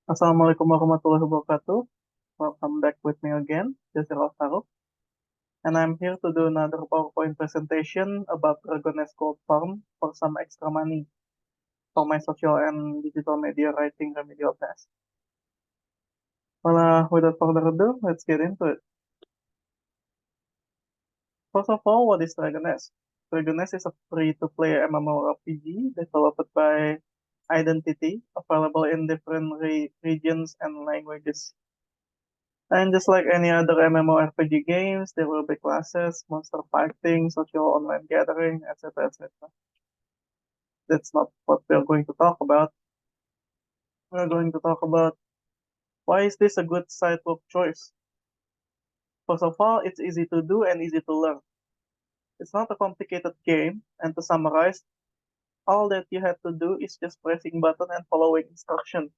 Assalamualaikum warahmatullahi wabarakatuh. Welcome back with me again, Jasir Al Faruq, and I'm here to do another PowerPoint presentation about DragonNestGoldFarm for some extra money for my social and digital media writing remedial test. Without further ado, let's get into it. First of all, what is DragonNest? DragonNest is a free-to-play MMORPG developed by Identity, available in different regions and languages. And just like any other MMORPG games, there will be classes, monster fighting, social online gathering, etc. etc. That's not what we're going to talk about. We're going to talk about why is this a good sidewalk choice. First of all, it's easy to do and easy to learn. It's not a complicated game, and to summarize, all that you have to do is just pressing button and following instruction.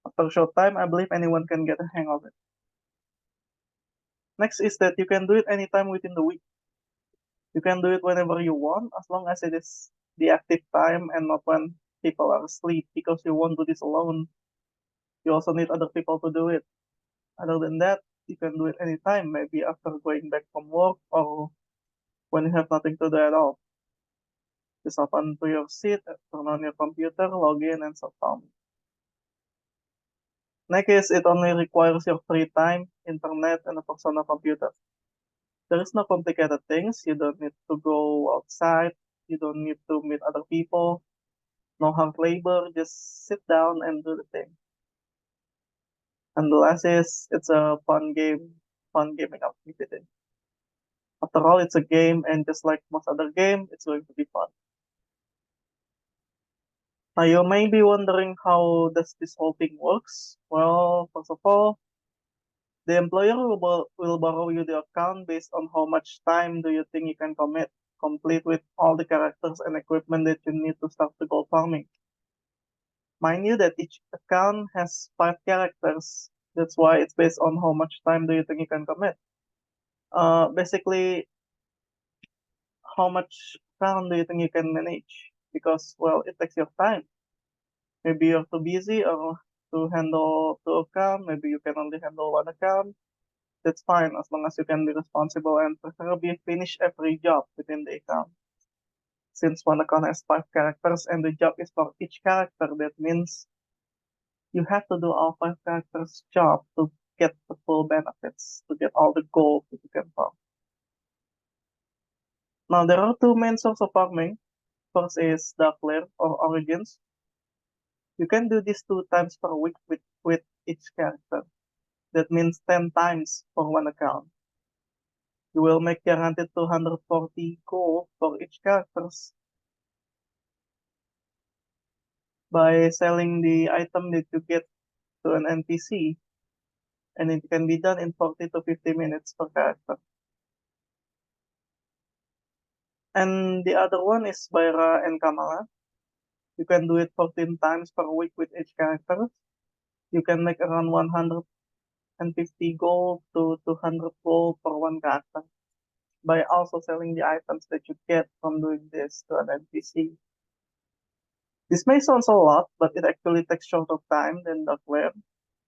After a short time, I believe anyone can get a hang of it. Next is that you can do it anytime within the week. You can do it whenever you want, as long as it is the active time and not when people are asleep, because you won't do this alone. You also need other people to do it. Other than that, you can do it anytime, maybe after going back from work or when you have nothing to do at all. Just open to your seat, turn on your computer, log in, and start farming. Next is it only requires your free time, internet, and a personal computer. There is no complicated things. You don't need to go outside. You don't need to meet other people. No hard labor, just sit down and do the thing. And the last is it's a fun gaming activity. After all, it's a game, and just like most other game, it's going to be fun. Now you may be wondering how does this whole thing works? Well, first of all, the employer will borrow you the account based on how much time do you think you can complete with all the characters and equipment that you need to start the gold farming. Mind you that each account has 5 characters. That's why it's based on how much time do you think you can commit. Basically, how much account do you think you can manage? Because, well, it takes your time. Maybe you're too busy or to handle 2 accounts. Maybe you can only handle 1 account. That's fine as long as you can be responsible and preferably finish every job within the account. Since 1 account has 5 characters and the job is for each character, that means you have to do all 5 characters' job to get the full benefits, to get all the gold that you can farm. Now, there are 2 main sources of farming. First is Dark Lair or Origins. You can do this 2 times per week with each character. That means 10 times for 1 account. You will make guaranteed 240 gold for each characters by selling the item that you get to an NPC, and it can be done in 40 to 50 minutes per character. And the other one is Byra and Kamala. You can do it 14 times per week with each character. You can make around 150 gold to 200 gold for 1 character by also selling the items that you get from doing this to an NPC. This may sound a lot, but it actually takes shorter time than Dark Lair,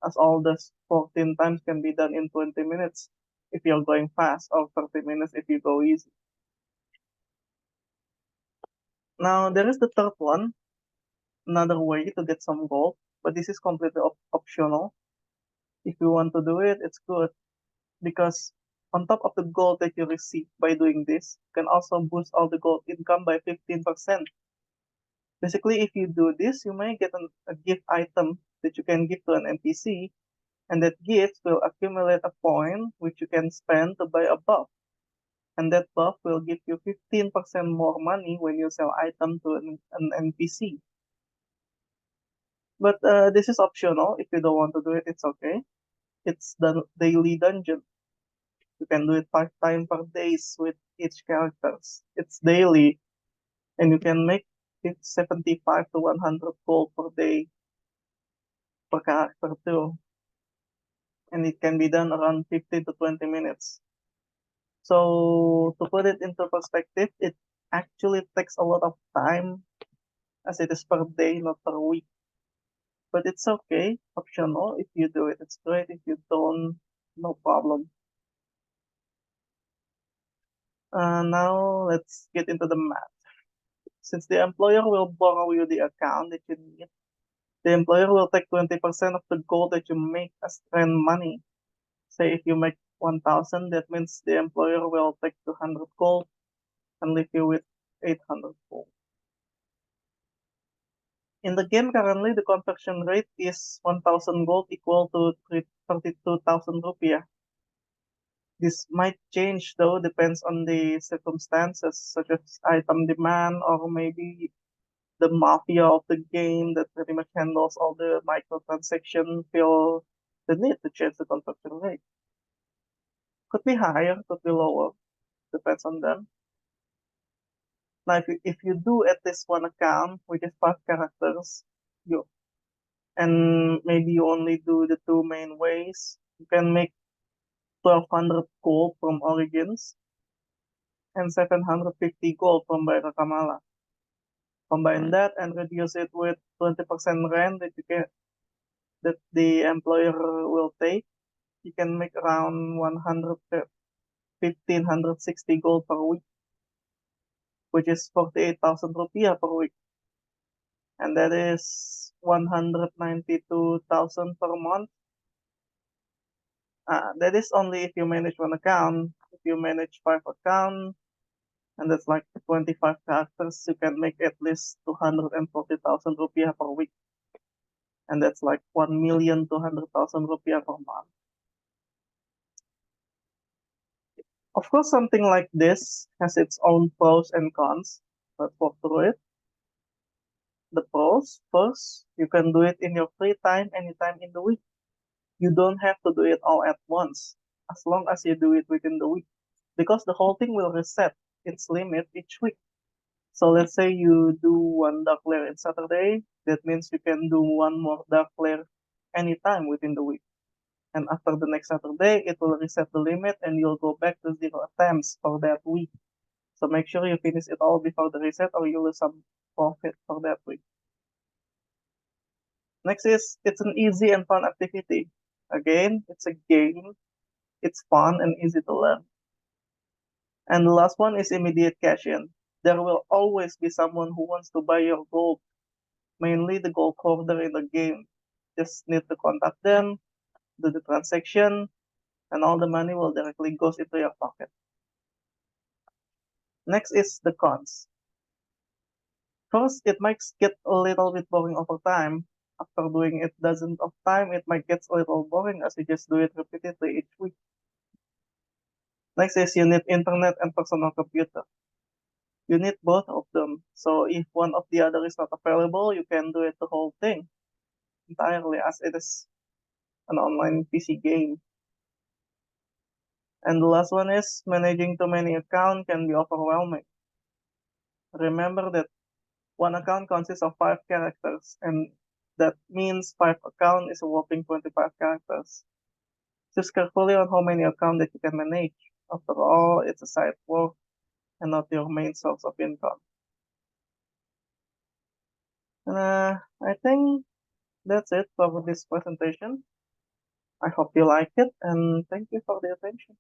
as all the 14 times can be done in 20 minutes if you're going fast, or 30 minutes if you go easy. Now, there is the third one, another way to get some gold, but this is completely optional. If you want to do it, it's good, because on top of the gold that you receive by doing this, you can also boost all the gold income by 15%. Basically, if you do this, you may get a gift item that you can give to an NPC, and that gift will accumulate a point which you can spend to buy a buff. And that buff will give you 15% more money when you sell item to an NPC. But this is optional. If you don't want to do it, it's okay. It's the daily dungeon. You can do it 5 times per day with each characters. It's daily, and you can make it 75 to 100 gold per day per character too. And it can be done around 15 to 20 minutes. So to put it into perspective, it actually takes a lot of time, as it is per day, not per week. but it's okay, optional. If you do it, it's great. If you don't, no problem. Now let's get into the math. Since the employer will borrow you the account that you need, the employer will take 20% of the gold that you make as rent money. Say if you make 1,000, that means the employer will take 200 gold and leave you with 800 gold. In the game currently, the conversion rate is 1,000 gold equal to 32,000 rupiah. This might change though, depends on the circumstances, such as item demand or maybe the mafia of the game that pretty much handles all the microtransaction feel the need to change the conversion rate. Could be higher, could be lower, depends on them. Now, if you do at least one account, which is 5 characters, you and maybe you only do the two main ways, you can make 1,200 gold from Origins and 750 gold from Bayra Kamala. Combine that and reduce it with 20% rent that the employer will take. You can make around 1,560 gold per week, which is 48,000 rupiah per week. And that is 192,000 per month. That is only if you manage one account. If you manage 5 accounts, and that's like 25 characters, you can make at least 240,000 rupiah per week. And that's like 1,200,000 rupiah per month. Of course, something like this has its own pros and cons. Let's walk through it. The pros, first, you can do it in your free time, anytime in the week. You don't have to do it all at once, as long as you do it within the week, because the whole thing will reset its limit each week. So let's say you do one dark layer in Saturday, that means you can do one more dark layer anytime within the week. And after the next Saturday, it will reset the limit and you'll go back to 0 attempts for that week. So make sure you finish it all before the reset or you lose some profit for that week. Next is, it's an easy and fun activity. Again, it's a game. It's fun and easy to learn. And the last one is immediate cash in. There will always be someone who wants to buy your gold, mainly the gold holder in the game. Just need to contact them, do the transaction, and all the money will directly goes into your pocket. Next is the cons. First, it might get a little bit boring over time. After doing it dozens of time, it might get a little boring as you just do it repeatedly each week. Next is you need internet and personal computer. You need both of them. So if one of the other is not available, you can do it the whole thing entirely as it is an online PC game. And the last one is managing too many accounts can be overwhelming. Remember that one account consists of 5 characters, and that means 5 accounts is a whopping 25 characters. Choose carefully on how many accounts that you can manage. After all, it's a side work and not your main source of income. I think that's it for this presentation. I hope you like it and thank you for the attention.